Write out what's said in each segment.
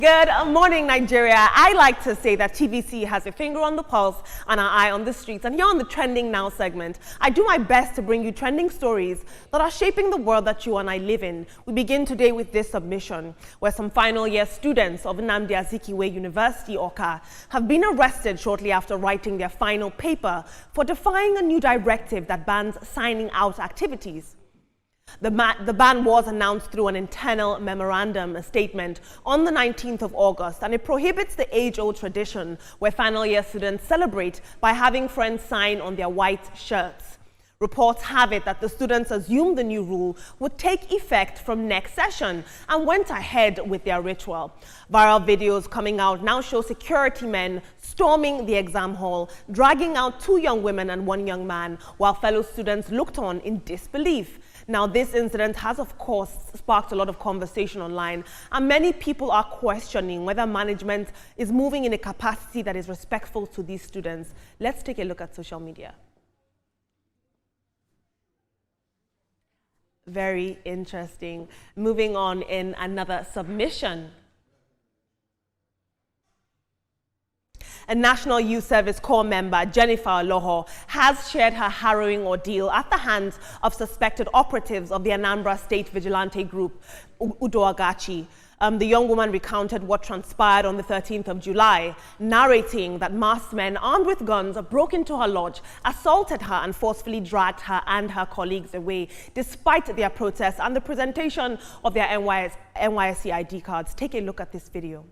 Good morning, Nigeria. I like to say that TVC has a finger on the pulse and an eye on the streets. And here on the Trending Now segment, I do my best to bring you trending stories that are shaping the world that you and I live in. We begin today with this submission, where some final year students of Adeleke University, Awka, have been arrested shortly after writing their final paper for defying a new directive that bans signing out activities. The ban was announced through an internal memorandum statement on the 19th of August, and it prohibits the age-old tradition where final year students celebrate by having friends sign on their white shirts. Reports have it that the students assumed the new rule would take effect from next session and went ahead with their ritual. Viral videos coming out now show security men storming the exam hall, dragging out 2 young women and 1 young man, while fellow students looked on in disbelief. Now, this incident has, of course, sparked a lot of conversation online, and many people are questioning whether management is moving in a capacity that is respectful to these students. Let's take a look at social media. Very interesting. Moving on in another submission. A National Youth Service Corps member, Jennifer Aloho, has shared her harrowing ordeal at the hands of suspected operatives of the Anambra State Vigilante group, Udoagachi. The young woman recounted what transpired on the 13th of July, narrating that masked men armed with guns broke into her lodge, assaulted her and forcefully dragged her and her colleagues away, despite their protests and the presentation of their NYSC ID cards. Take a look at this video.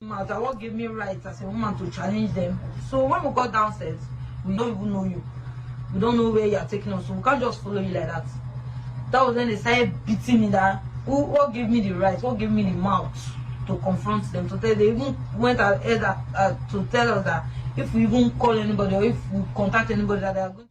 Matter what gave me rights as a woman to challenge them. So when we got downstairs, we don't even know you. We don't know where you are taking us, so we can't just follow you like that. That was when they started beating me. That what gave me the right, what gave me the mouth to confront them. So they even went ahead to tell us that if we even call anybody or if we contact anybody, that they are going to.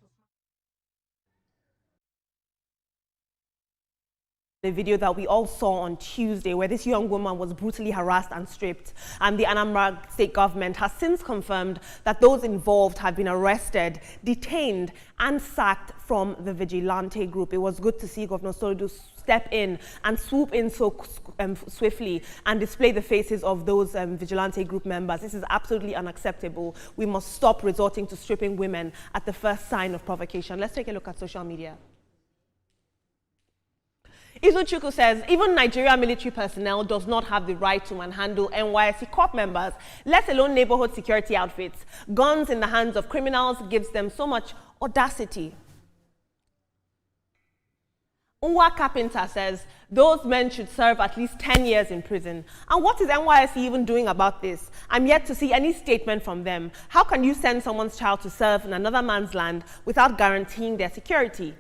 The video that we all saw on Tuesday, where this young woman was brutally harassed and stripped, and the Anambra state government has since confirmed that those involved have been arrested, detained and sacked from the Vigilante group. It was good to see Governor Soludo step in and swoop in so swiftly and display the faces of those Vigilante group members. This is absolutely unacceptable. We must stop resorting to stripping women at the first sign of provocation. Let's take a look at social media. Izuchukwu says even Nigeria military personnel does not have the right to manhandle NYSC corps members, let alone neighborhood security outfits. Guns in the hands of criminals gives them so much audacity. Unwa Carpenter says those men should serve at least 10 years in prison. And what is NYSC even doing about this? I'm yet to see any statement from them. How can you send someone's child to serve in another man's land without guaranteeing their security?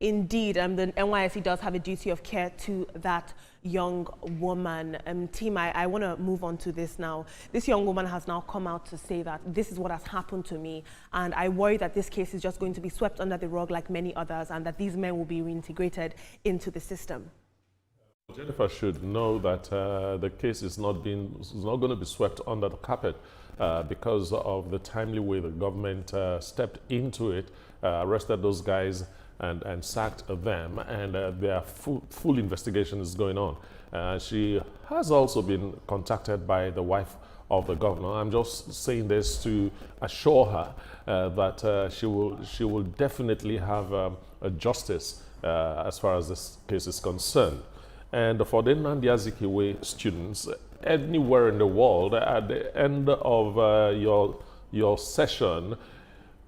Indeed, the NYSC does have a duty of care to that young woman. Team, I want to move on to this now. This young woman has now come out to say that this is what has happened to me, and I worry that this case is just going to be swept under the rug like many others, and that these men will be reintegrated into the system. Jennifer should know that the case is not going to be swept under the carpet because of the timely way the government stepped into it, arrested those guys, and sacked them, and their full investigation is going on. She has also been contacted by the wife of the governor. I'm just saying this to assure her that she will definitely have a justice as far as this case is concerned. And for the Adeleke students, anywhere in the world, at the end of your session,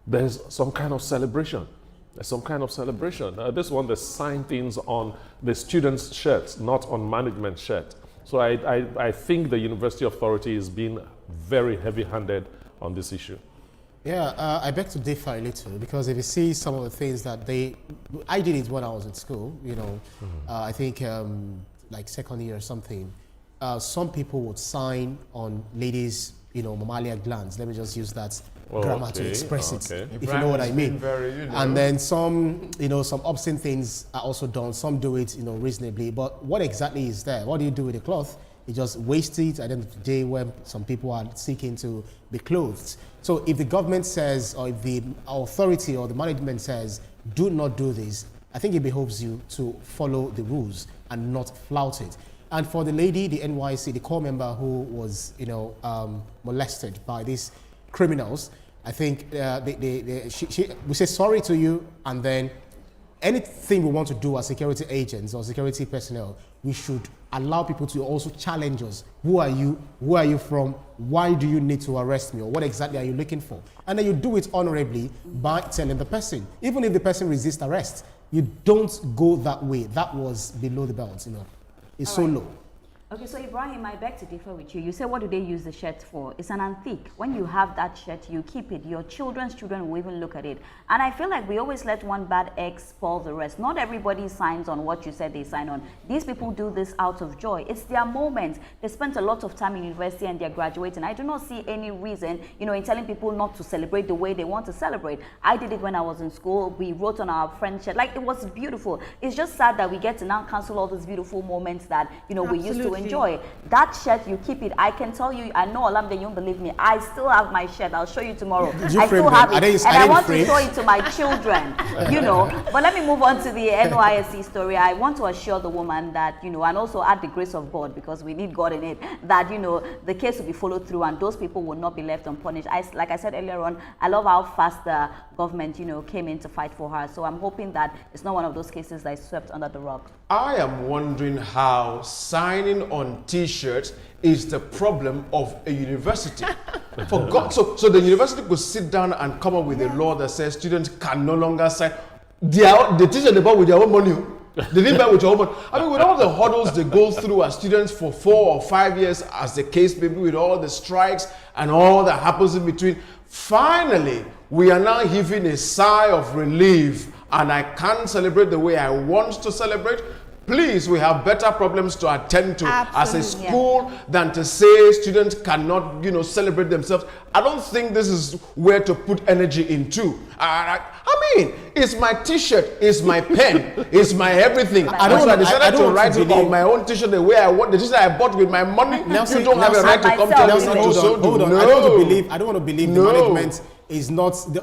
there's some kind of celebration. Some kind of celebration. This one, they sign things on the students' shirts, not on management shirt. So I think the university authority is being very heavy-handed on this issue. Yeah, I beg to differ a little, because if you see some of the things that I did it when I was in school, you know, I think like second year or something, some people would sign on ladies' mammalia glands. Let me just use that grammar to express it, if you know what I mean. And then some, some obscene things are also done. Some do it, reasonably. But what exactly is there? What do you do with the cloth? You just waste it at the end of the day when some people are seeking to be clothed. So if the government says, or if the authority or the management says, do not do this, I think it behoves you to follow the rules and not flout it. And for the lady, the NYC, the core member who was, molested by these criminals, I think we say sorry to you, and then anything we want to do as security agents or security personnel, we should allow people to also challenge us. Who are you? Who are you from? Why do you need to arrest me? Or what exactly are you looking for? And then you do it honorably by telling the person. Even if the person resists arrest, you don't go that way. That was below the belt, It's so low. Okay, so Ibrahim, I beg to differ with you. You say, what do they use the shirt for? It's an antique. When you have that shirt, you keep it. Your children's children will even look at it. And I feel like we always let one bad egg spoil the rest. Not everybody signs on what you said they sign on. These people do this out of joy. It's their moment. They spent a lot of time in university and they're graduating. I do not see any reason, in telling people not to celebrate the way they want to celebrate. I did it when I was in school. We wrote on our friend shirt. Like, it was beautiful. It's just sad that we get to now cancel all these beautiful moments that, we used to enjoy. That shirt, you keep it. I can tell you, I know Olamide, you won't believe me. I still have my shirt. I'll show you tomorrow. I still have it. And I want to show it to my children, But let me move on to the NYSC story. I want to assure the woman that, and also add the grace of God, because we need God in it, that, the case will be followed through and those people will not be left unpunished. Like I said earlier on, I love how fast the government, came in to fight for her. So I'm hoping that it's not one of those cases that is swept under the rug. I am wondering how signing on T-shirts is the problem of a university. For God, so the university could sit down and come up with a law that says students can no longer sign. The T-shirt they bought with their own money. They didn't buy with your own money. I mean, with all the hurdles they go through as students for 4 or 5 years, as the case may be, with all the strikes and all that happens in between, finally, we are now heaving a sigh of relief, and I can't celebrate the way I want to celebrate. Please, we have better problems to attend to as a school than to say students cannot, celebrate themselves. I don't think this is where to put energy into. I mean, it's my T-shirt, it's my pen, it's my everything. I decided to write it on my own T-shirt the way I want. The T-shirt I bought with my money. Nelson, you don't have a right to come tell me not to so do. Hold on. I don't want to believe the management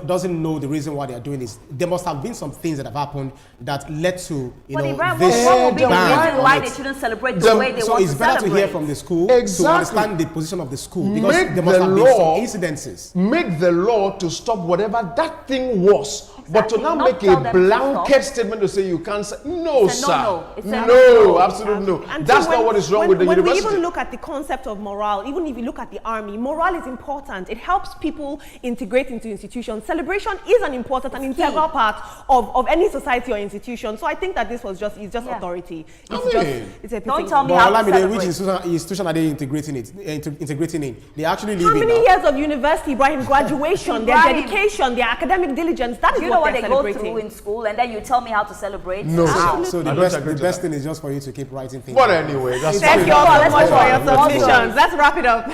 doesn't know the reason why they are doing this. There must have been some things that have happened that led to this what will be the reason why they shouldn't celebrate the way they want to celebrate? So it's better to hear from the school to understand the position of the school, because there must have been some incidences. Make the law to stop whatever that thing was. But to now make a blanket statement to say you can't say, no, sir. No, absolutely no. And that's not what is wrong with the university. When we even look at the concept of morale, even if you look at the army, morale is important. It helps people integrate into institutions. Celebration is an important and integral part of any society or institution. So I think that this was just authority. It's a don't tell me how to celebrate. Which institution are they integrating in? They actually live in. How many years of university, Ibrahim, graduation, their dedication, their academic diligence, that is what they go through in school, and then you tell me how to celebrate? No, so the best thing is just for you to keep writing things. But anyway, that's thank you all so much for your submissions. Let's wrap it up.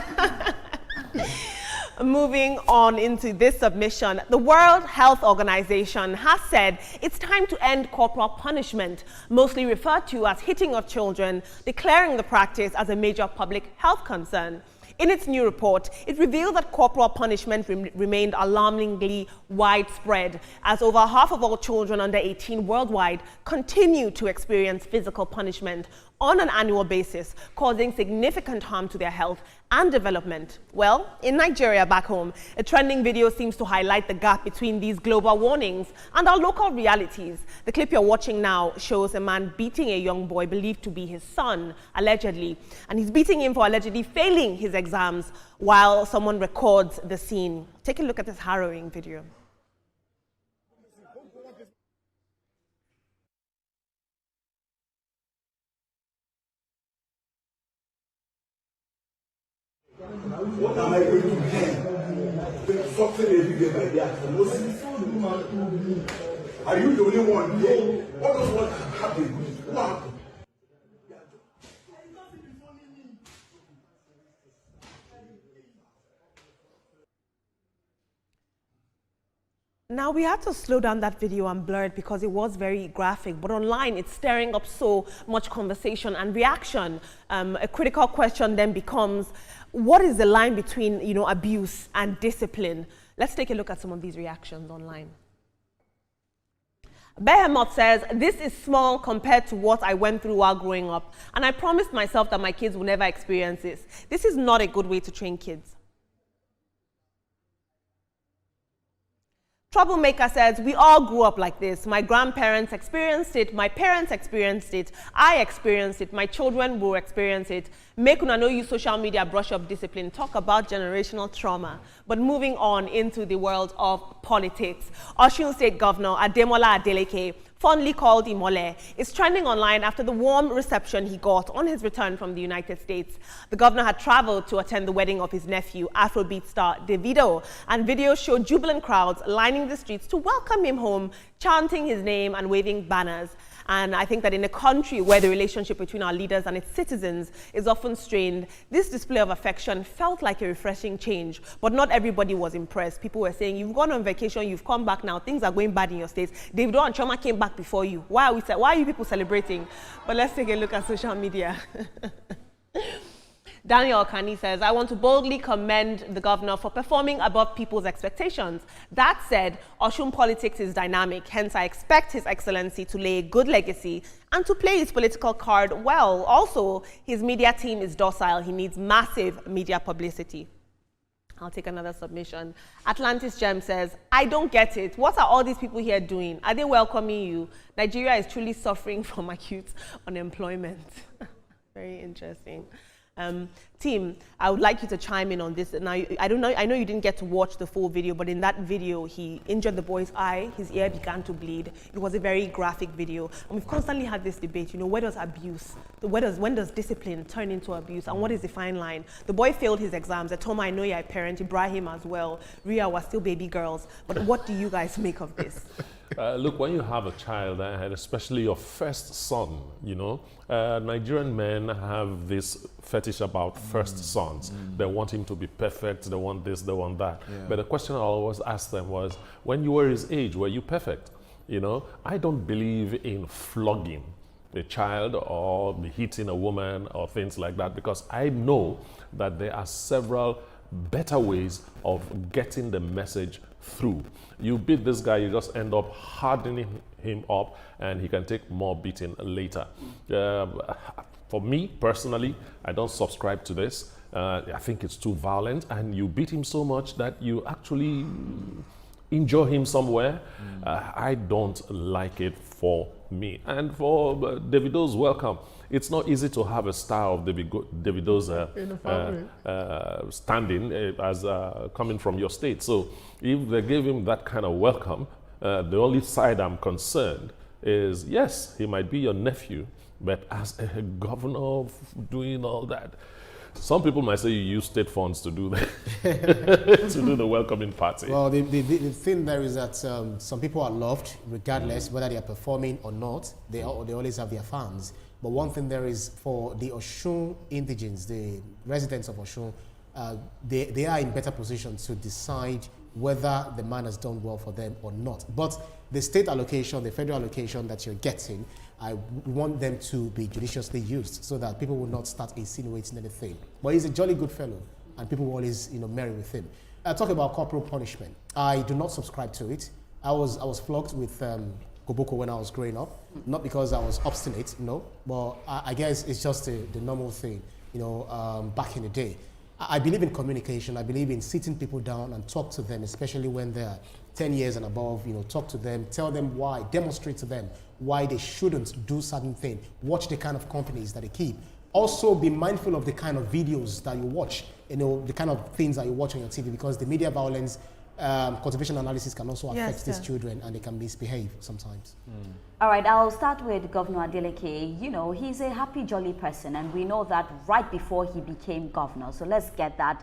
Moving on into this submission, the World Health Organization has said it's time to end corporal punishment, mostly referred to as hitting of children, declaring the practice as a major public health concern. In its new report, it revealed that corporal punishment remained alarmingly widespread, as over half of all children under 18 worldwide continue to experience physical punishment on an annual basis, causing significant harm to their health and development. Well, in Nigeria back home, a trending video seems to highlight the gap between these global warnings and our local realities. The clip you're watching now shows a man beating a young boy believed to be his son, allegedly, and he's beating him for allegedly failing his exams while someone records the scene. Take a look at this harrowing video. What am I going to do? Something every day like that. Are you the only one here? What does what happen? What happened? Now, we had to slow down that video and blur it because it was very graphic, but online it's stirring up so much conversation and reaction. A critical question then becomes, what is the line between, abuse and discipline? Let's take a look at some of these reactions online. Behemoth says, this is small compared to what I went through while growing up, and I promised myself that my kids will never experience this. This is not a good way to train kids. Troublemaker says, we all grew up like this. My grandparents experienced it, my parents experienced it, I experienced it, my children will experience it. Make una no use social media, brush up discipline, talk about generational trauma. But moving on into the world of politics, Osun State Governor Ademola Adeleke, fondly called Imole, is trending online after the warm reception he got on his return from the United States. The governor had traveled to attend the wedding of his nephew, Afrobeat star Davido, and videos showed jubilant crowds lining the streets to welcome him home, chanting his name and waving banners. And I think that in a country where the relationship between our leaders and its citizens is often strained, this display of affection felt like a refreshing change. But not everybody was impressed. People were saying, you've gone on vacation, you've come back now, things are going bad in your states. Davido and Choma came back before you. Why are you people celebrating? But let's take a look at social media. Daniel Kani says, I want to boldly commend the governor for performing above people's expectations. That said, Osun politics is dynamic, hence I expect His Excellency to lay a good legacy and to play his political card well. Also, his media team is docile. He needs massive media publicity. I'll take another submission. Atlantis Gem says, I don't get it. What are all these people here doing? Are they welcoming you? Nigeria is truly suffering from acute unemployment. Very interesting. Team, I would like you to chime in on this. Now, I know you didn't get to watch the full video, but in that video, he injured the boy's eye, his ear began to bleed. It was a very graphic video. And we've constantly had this debate, where does abuse, when does discipline turn into abuse, and what is the fine line? The boy failed his exams. Atoma, I know you're a parent, Ibrahim as well. Ria was still baby girls. But what do you guys make of this? Look, when you have a child, and especially your first son, Nigerian men have this fetish about first sons. They want him to be perfect, they want this, they want that. Yeah. But the question I always asked them was, when you were his age, were you perfect? I don't believe in flogging a child or hitting a woman or things like that, because I know that there are several better ways of getting the message through. You beat this guy, you just end up hardening him up, and he can take more beating later. For me personally, I don't subscribe to this. I think it's too violent, and you beat him so much that you actually injure him somewhere. I don't like it for me. And for Davido's welcome, it's not easy to have a star of Davido's standing as coming from your state. So if they gave him that kind of welcome, the only side I'm concerned is, yes, he might be your nephew, but as a governor doing all that, some people might say you use state funds to do that, to do the welcoming party. Well, the thing there is that some people are loved regardless whether they are performing or not. They always have their fans. But one thing there is, for the Osun indigenes, the residents of Osun, they are in better position to decide whether the man has done well for them or not. But the state allocation, the federal allocation that you're getting, I want them to be judiciously used so that people will not start insinuating anything. But he's a jolly good fellow, and people will always, marry with him. Talk about corporal punishment. I do not subscribe to it. I was flogged with Koboko when I was growing up, not because I was obstinate, but I guess it's just the normal thing, back in the day. I believe in communication. I believe in sitting people down and talk to them, especially when they're 10 years and above. Talk to them, tell them why, demonstrate to them why they shouldn't do certain things. Watch the kind of companies that they keep. Also, be mindful of the kind of videos that you watch, the kind of things that you watch on your TV, because the media violence, conservation analysis can also affect these children, and they can misbehave sometimes. All right, I'll start with Governor Adeleke. He's a happy, jolly person, and we know that right before he became governor. So let's get that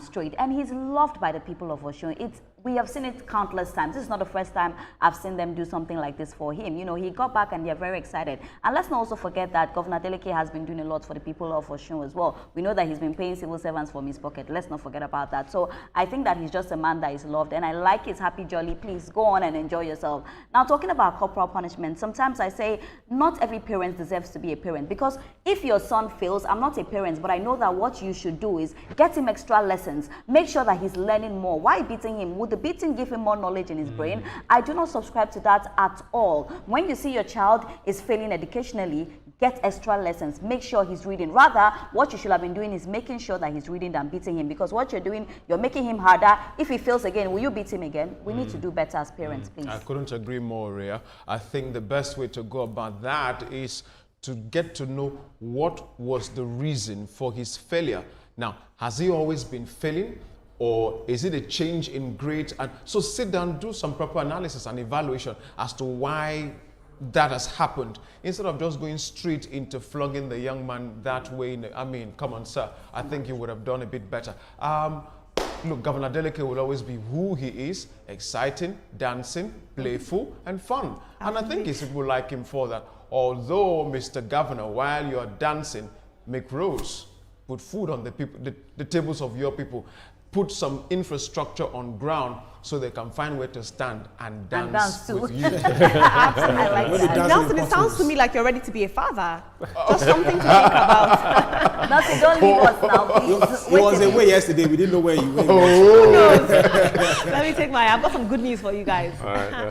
straight. And he's loved by the people of Osun. We have seen it countless times. This is not the first time I've seen them do something like this for him. He got back and they're very excited. And let's not also forget that Governor Adeleke has been doing a lot for the people of Osun as well. We know that he's been paying civil servants from his pocket. Let's not forget about that. So I think that he's just a man that is loved, and I like his happy, jolly. Please go on and enjoy yourself. Now, talking about corporal punishment, sometimes I say not every parent deserves to be a parent, because if your son fails, I'm not a parent, but I know that what you should do is get him extra lessons. Make sure that he's learning more. Why beating him? Would the beating give him more knowledge in his brain? I do not subscribe to that at all. When you see your child is failing educationally, get extra lessons. Make sure he's reading. Rather, what you should have been doing is making sure that he's reading than beating him, because what you're doing, you're making him harder. If he fails again, will you beat him again? We need to do better as parents, please. I couldn't agree more, Rhea. I think the best way to go about that is to get to know what was the reason for his failure. Now, has he always been failing, or is it a change in grades? And so sit down, do some proper analysis and evaluation as to why that has happened, instead of just going straight into flogging the young man that way. I mean, come on, sir. I think you would have done a bit better. Look, Governor Adeleke will always be who he is: exciting, dancing, playful, and fun. And I think his people like him for that. Although, Mr. Governor, while you're dancing, make rows, put food on the tables of your people, put some infrastructure on ground so they can find where to stand and dance with you. Absolutely, I like that. Nelson, it sounds to me like you're ready to be a father. Just something to think about. Nelson, don't leave us now, please. He was away yesterday. We didn't know where you went. Who knows? Let me take I've got some good news for you guys. All right,